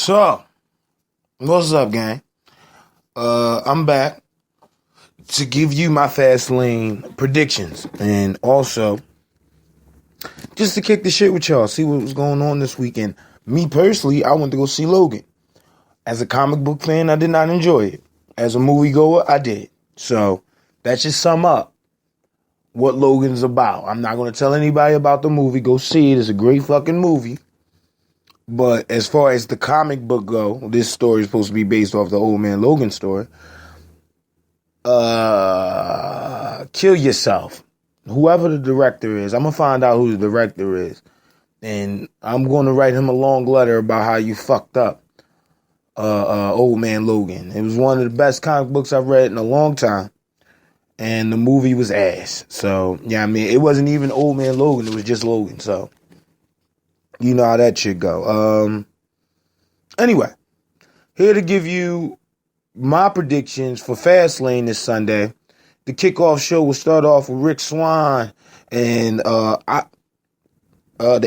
So, what's up, gang? I'm back to give you my Fastlane predictions, and also just to kick the shit with y'all, see what was going on this weekend. Me personally, I went to go see Logan. As a comic book fan, I did not enjoy it. As a moviegoer, I did. So that should sum up what Logan's about. I'm not going to tell anybody about the movie. Go see it. It's a great fucking movie. But as far as the comic book go, this story is supposed to be based off the Old Man Logan story. Kill yourself. Whoever the director is, I'm going to find out who the director is. And I'm going to write him a long letter about how you fucked up Old Man Logan. It was one of the best comic books I've read in a long time. And the movie was ass. So, yeah, I mean, it wasn't even Old Man Logan. It was just Logan. So, you know how that shit go. Anyway, here to give you my predictions for Fastlane this Sunday. The kickoff show will start off with Rick Swann and the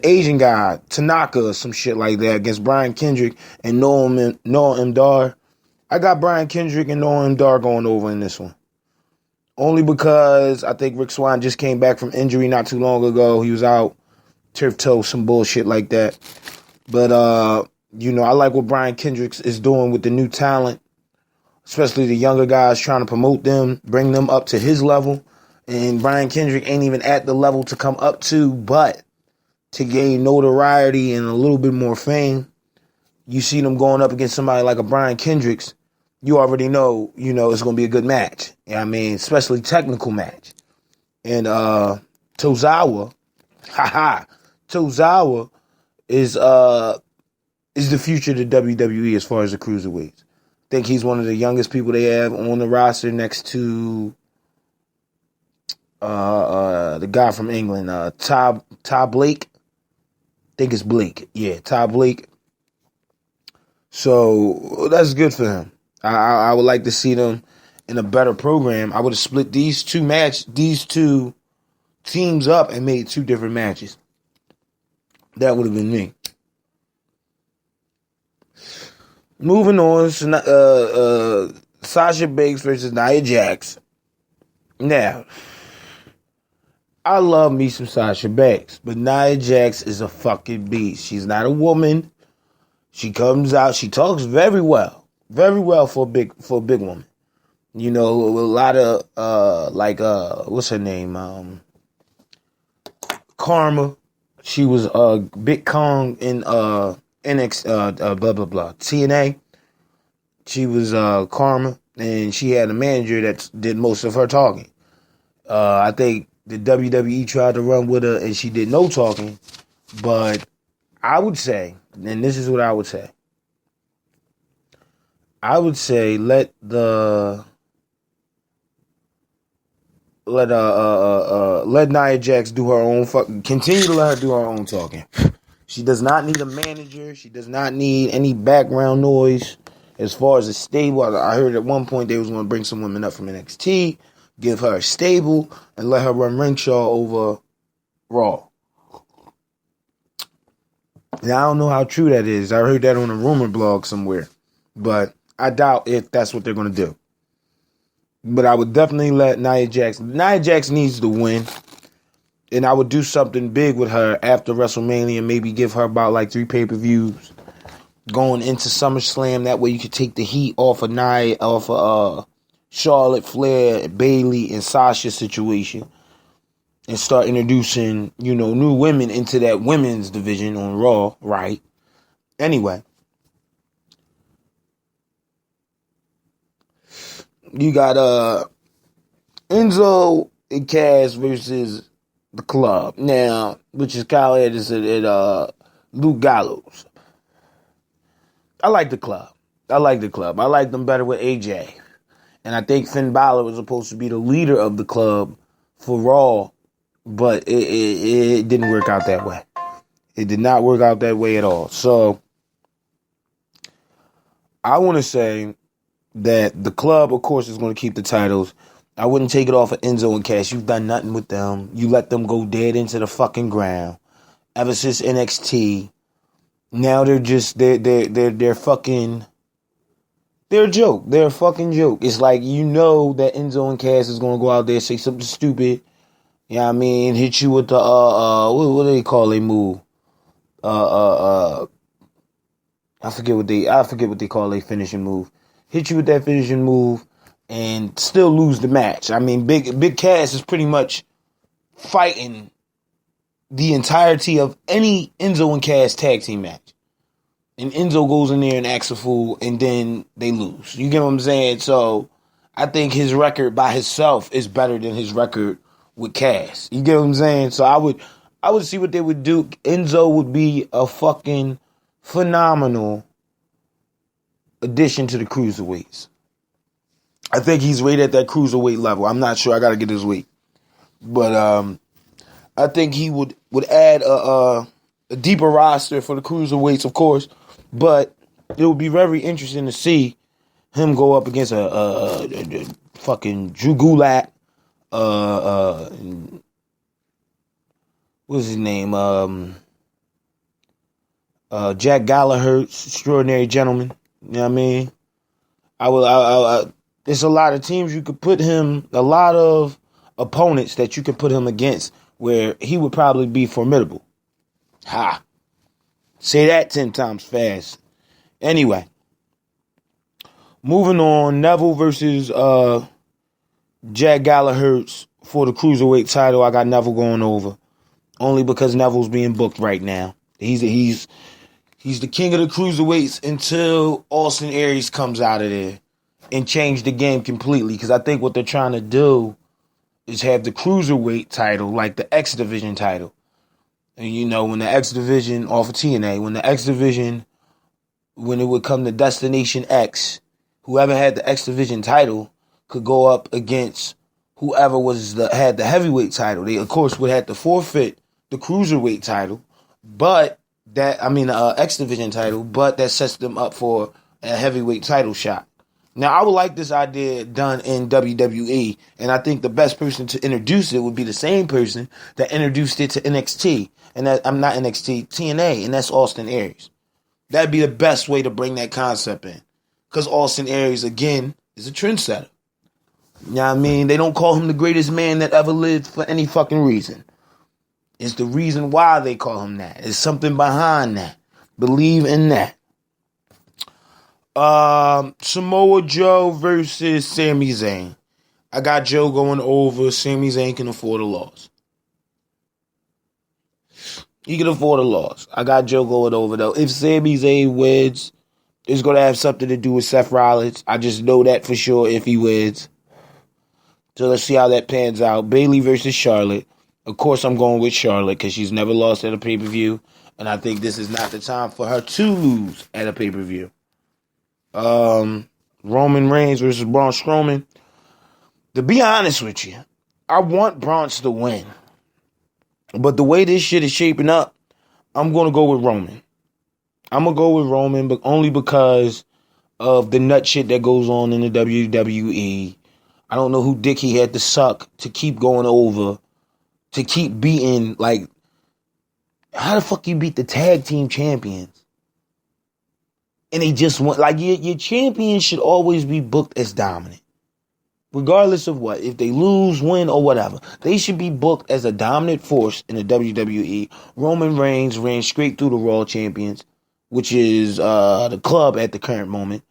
Asian guy, Tanaka, or some shit like that, against Brian Kendrick and Noam Dar. I got Brian Kendrick and Noam Dar going over in this one. Only because I think Rick Swann just came back from injury not too long ago. He was out, turf toe, some bullshit like that. But, I like what Brian Kendrick is doing with the new talent, especially the younger guys, trying to promote them, bring them up to his level. And Brian Kendrick ain't even at the level to come up to, but to gain notoriety and a little bit more fame. You see them going up against somebody like a Brian Kendricks, you already know, it's going to be a good match. I mean, especially technical match. And Tozawa is the future of the WWE as far as the cruiserweights. I think he's one of the youngest people they have on the roster next to the guy from England, Ty Blake. I think it's Blake. Yeah, Ty Blake. So that's good for him. I would like to see them in a better program. I would have split these two teams up and made two different matches. That would have been me. Moving on, Sasha Banks versus Nia Jax. Now, I love me some Sasha Banks, but Nia Jax is a fucking beast. She's not a woman. She comes out, she talks very well for a big woman. A lot of what's her name? Karma. She was Big Kong in TNA. She was Karma, and she had a manager that did most of her talking. I think the WWE tried to run with her, and she did no talking. But I would say, and this is what I would say. I would say let Nia Jax do her own continue to let her do her own talking. She does not need a manager. She does not need any background noise. As far as a stable, I heard at one point they was going to bring some women up from NXT, give her a stable, and let her run ringshaw over Raw. Now, I don't know how true that is. I heard that on a rumor blog somewhere. But I doubt if that's what they're going to do. But I would definitely let Nia Jax. Nia Jax needs to win. And I would do something big with her after WrestleMania. Maybe give her about like 3 pay-per-views going into SummerSlam. That way you could take the heat off of Charlotte Flair, Bayley, and Sasha situation. And start introducing, new women into that women's division on Raw, right? Anyway. You got Enzo and Cass versus the Club. Now, which is Kyle Anderson and Luke Gallows. I like the Club. I like them better with AJ. And I think Finn Balor was supposed to be the leader of the Club for Raw. But it didn't work out that way. It did not work out that way at all. So, I want to say that the Club, of course, is going to keep the titles. I wouldn't take it off of Enzo and Cass. You've done nothing with them. You let them go dead into the fucking ground. Ever since NXT, Now they're fucking, they're a joke. They're a fucking joke. It's like, you know that Enzo and Cass is gonna go out there, say something stupid. You know what I mean? Hit you with the what do they call a move? I forget what they call a finishing move. Hit you with that finishing move and still lose the match. I mean, Big Cass is pretty much fighting the entirety of any Enzo and Cass tag team match. And Enzo goes in there and acts a fool, and then they lose. You get what I'm saying? So I think his record by himself is better than his record with Cass. You get what I'm saying? So I would see what they would do. Enzo would be a fucking phenomenal addition to the cruiserweights. I think he's right at that cruiserweight level. I'm not sure. I got to get his weight. But I think he would add a deeper roster for the cruiserweights, of course. But it would be very interesting to see him go up against a fucking Drew Gulak. What's his name? Jack Gallagher, extraordinary gentleman. You know what I mean? There's a lot of teams you could put him, a lot of opponents that you could put him against where he would probably be formidable. Ha. Say that 10 times fast. Anyway. Moving on, Neville versus Jack Gallagher for the cruiserweight title. I got Neville going over. Only because Neville's being booked right now. He's the king of the cruiserweights until Austin Aries comes out of there and change the game completely. Because I think what they're trying to do is have the cruiserweight title like the X Division title. And you know, when the X Division off of TNA, when it would come to Destination X, whoever had the X Division title could go up against whoever had the heavyweight title. They of course would have to forfeit the cruiserweight title, but X Division title, but that sets them up for a heavyweight title shot. Now, I would like this idea done in WWE, and I think the best person to introduce it would be the same person that introduced it to NXT, TNA, and that's Austin Aries. That'd be the best way to bring that concept in, because Austin Aries, again, is a trendsetter. You know what I mean? They don't call him the greatest man that ever lived for any fucking reason. It's the reason why they call him that. There's something behind that. Believe in that. Samoa Joe versus Sami Zayn. I got Joe going over. Sami Zayn can afford a loss. He can afford a loss. I got Joe going over, though. If Sami Zayn wins, it's going to have something to do with Seth Rollins. I just know that for sure if he wins. So let's see how that pans out. Bayley versus Charlotte. Of course, I'm going with Charlotte because she's never lost at a pay-per-view. And I think this is not the time for her to lose at a pay-per-view. Roman Reigns versus Braun Strowman. To be honest with you, I want Braun to win. But the way this shit is shaping up, I'm going to go with Roman. I'm going to go with Roman, but only because of the nut shit that goes on in the WWE. I don't know who dick he had to suck to keep going over, to keep beating, like, how the fuck you beat the tag team champions? And they just want, like, your champions should always be booked as dominant. Regardless of what. If they lose, win, or whatever. They should be booked as a dominant force in the WWE. Roman Reigns ran straight through the Raw champions, which is the club at the current moment.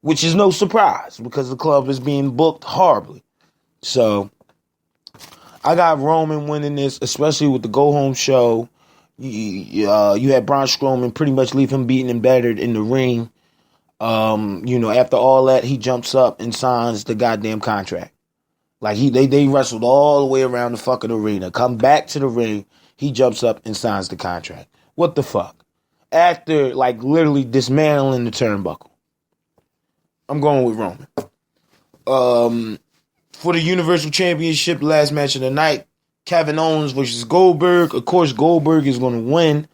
Which is no surprise, because the club is being booked horribly. So, I got Roman winning this, especially with the go-home show. You had Braun Strowman pretty much leave him beaten and battered in the ring. After all that, he jumps up and signs the goddamn contract. Like, they wrestled all the way around the fucking arena. Come back to the ring, he jumps up and signs the contract. What the fuck? After, like, literally dismantling the turnbuckle. I'm going with Roman. For the Universal Championship, last match of the night, Kevin Owens versus Goldberg. Of course, Goldberg is going to win.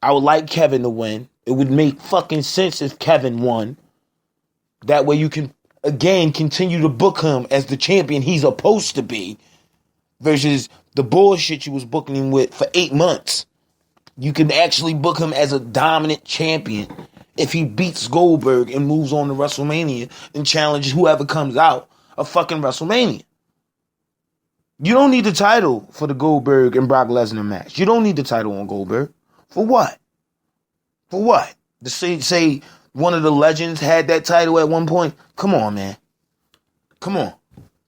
I would like Kevin to win. It would make fucking sense if Kevin won. That way you can, again, continue to book him as the champion he's supposed to be versus the bullshit you was booking him with for 8 months. You can actually book him as a dominant champion if he beats Goldberg and moves on to WrestleMania and challenges whoever comes out of fucking WrestleMania. You don't need the title for the Goldberg and Brock Lesnar match. You don't need the title on Goldberg. For what? For what? To say one of the legends had that title at one point? Come on, man. Come on.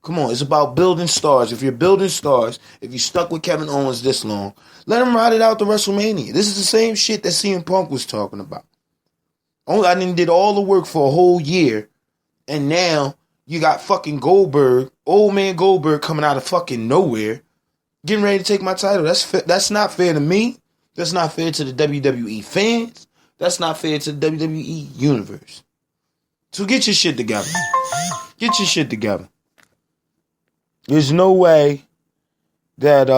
Come on. It's about building stars. If you're building stars, if you stuck with Kevin Owens this long, let him ride it out to WrestleMania. This is the same shit that CM Punk was talking about. I did all the work for a whole year, and now you got fucking Goldberg, old man Goldberg, coming out of fucking nowhere, getting ready to take my title. That's not fair to me. That's not fair to the WWE fans. That's not fair to the WWE universe. So get your shit together. Get your shit together. There's no way that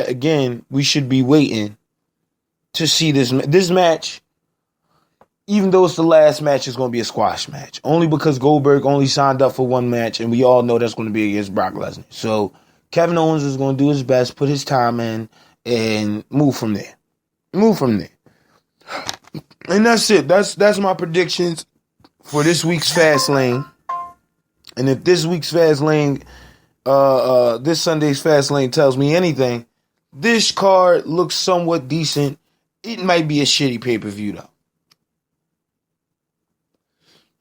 again we should be waiting to see this match. Even though it's the last match, it's going to be a squash match. Only because Goldberg only signed up for one match, and we all know that's going to be against Brock Lesnar. So Kevin Owens is going to do his best, put his time in, and move from there. Move from there. And that's it. That's my predictions for this week's Fastlane. And if this week's Fastlane, this Sunday's Fastlane tells me anything, this card looks somewhat decent. It might be a shitty pay-per-view, though.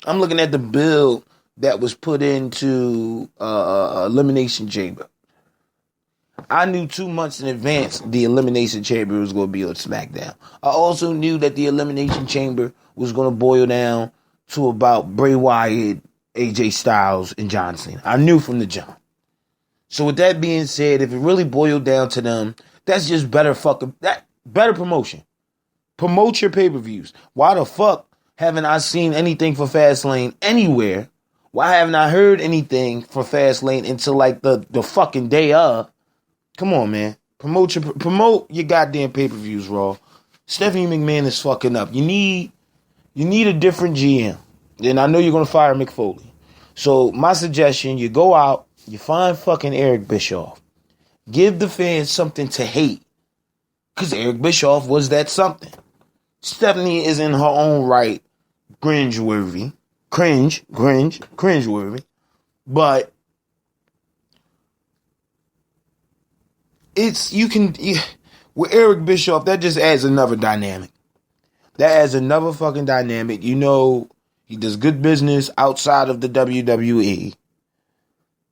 I'm looking at the build that was put into Elimination Chamber. I knew 2 months in advance the Elimination Chamber was going to be on SmackDown. I also knew that the Elimination Chamber was going to boil down to about Bray Wyatt, AJ Styles, and John Cena. I knew from the jump. So with that being said, if it really boiled down to them, that's just better promotion. Promote your pay-per-views. Why the fuck haven't I seen anything for Fastlane anywhere? Why haven't I heard anything for Fastlane until like the fucking day of? Come on, man. Promote your goddamn pay-per-views, Raw. Stephanie McMahon is fucking up. You need a different GM. And I know you're gonna fire Mick Foley. So my suggestion, you go out, you find fucking Eric Bischoff. Give the fans something to hate. Because Eric Bischoff was that something. Stephanie is in her own right cringe-worthy. Cringe-worthy. But with Eric Bischoff, that just adds another dynamic. That adds another fucking dynamic. You know, he does good business outside of the WWE.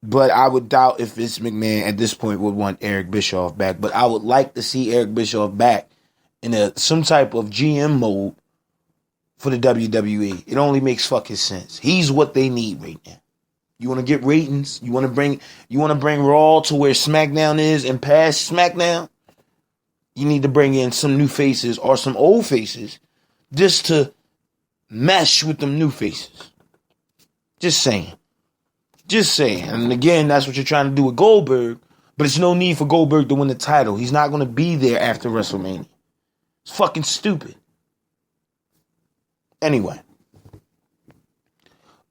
But I would doubt if Vince McMahon at this point would want Eric Bischoff back. But I would like to see Eric Bischoff back in some type of GM mode for the WWE. It only makes fucking sense. He's what they need right now. You want to get ratings? You want to bring Raw to where SmackDown is and past SmackDown? You need to bring in some new faces or some old faces just to mesh with them new faces. Just saying. And again, that's what you're trying to do with Goldberg, but it's no need for Goldberg to win the title. He's not going to be there after WrestleMania. It's fucking stupid. Anyway.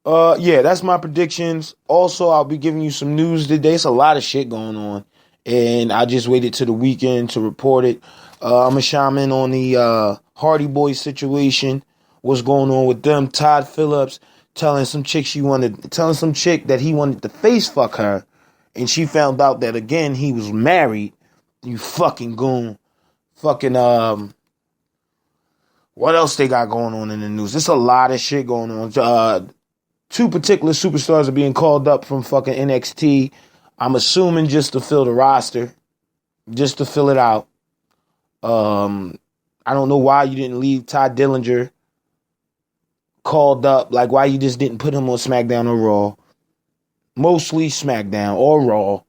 That's my predictions. Also, I'll be giving you some news today. There's a lot of shit going on, and I just waited to the weekend to report it. I'm a shaman on the Hardy Boys situation. What's going on with them? Todd Phillips telling some chick that he wanted to face fuck her, and she found out that again he was married. You fucking goon. Fucking what else they got going on in the news? There's a lot of shit going on. 2 particular superstars are being called up from fucking NXT. I'm assuming just to fill the roster, just to fill it out. I don't know why you didn't leave Ty Dillinger called up. Like, why you just didn't put him on SmackDown or Raw. Mostly SmackDown or Raw.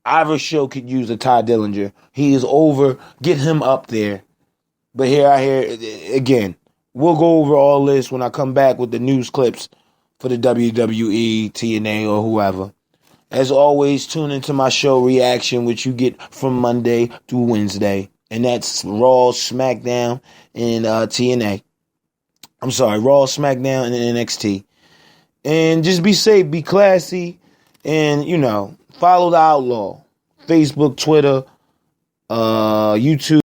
Either show could use a Ty Dillinger. He is over. Get him up there. But here I hear, again, we'll go over all this when I come back with the news clips for the WWE, TNA, or whoever. As always, tune into my show Reaction, which you get from Monday through Wednesday. And that's Raw, SmackDown, and TNA. I'm sorry, Raw, SmackDown, and NXT. And just be safe, be classy, and, follow the Outlaw. Facebook, Twitter, YouTube.